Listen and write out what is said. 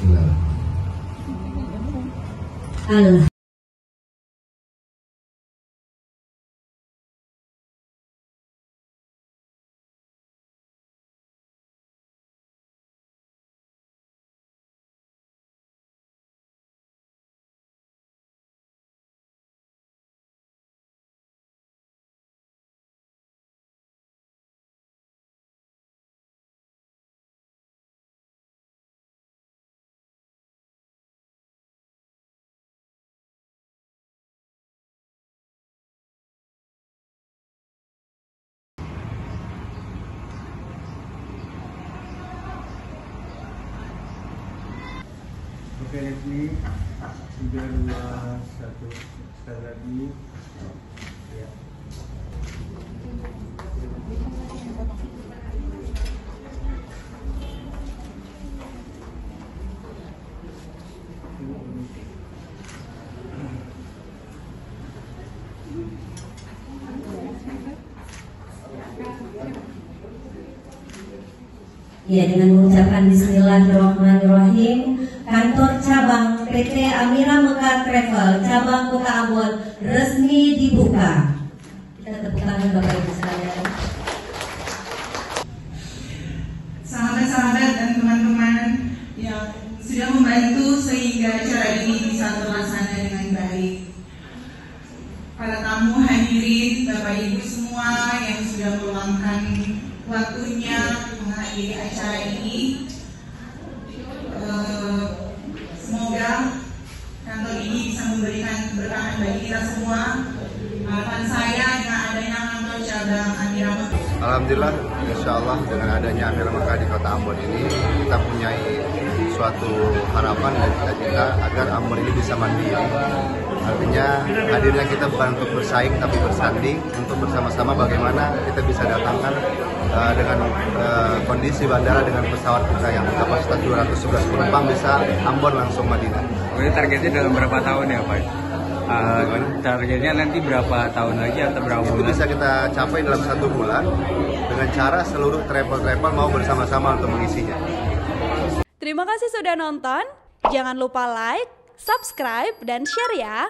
Allah. Oke, ini 3, 2, 1 sekali lagi ya. Ya, dengan mengucapkan Bismillahirrahmanirrahim, kantor cabang PT Amira Mekar Travel cabang Kota Ambon resmi dibuka. Kita tepuk tangan Bapak Ibu sekalian. Sahabat-sahabat dan teman-teman yang sudah membantu sehingga acara ini bisa terlaksana dengan baik. Para tamu hadirin, Bapak Ibu semua yang sudah meluangkan waktunya menghadiri acara ini, semoga kantor ini bisa memberikan keberkahan bagi kita semua. Harapan saya dengan adanya kantor cabang Amira Mekar. Alhamdulillah, insya Allah dengan adanya Amira Mekar di Kota Ambon ini, kita punya suatu harapan dan cita-cita agar Ambon ini bisa mandiri. Artinya hadirnya kita bukan untuk bersaing tapi bersanding untuk bersama-sama bagaimana kita bisa datangkan dengan kondisi bandara dengan pesawat kita yang kapasitas 211 penumpang bisa Ambon langsung Madinah. Ini targetnya dalam berapa tahun ya Pak? Targetnya nanti berapa tahun lagi atau berapa bulan? Itu bisa kita capai dalam 1 bulan dengan cara seluruh travel mau bersama-sama untuk mengisinya. Terima kasih sudah nonton. Jangan lupa like, subscribe, dan share ya.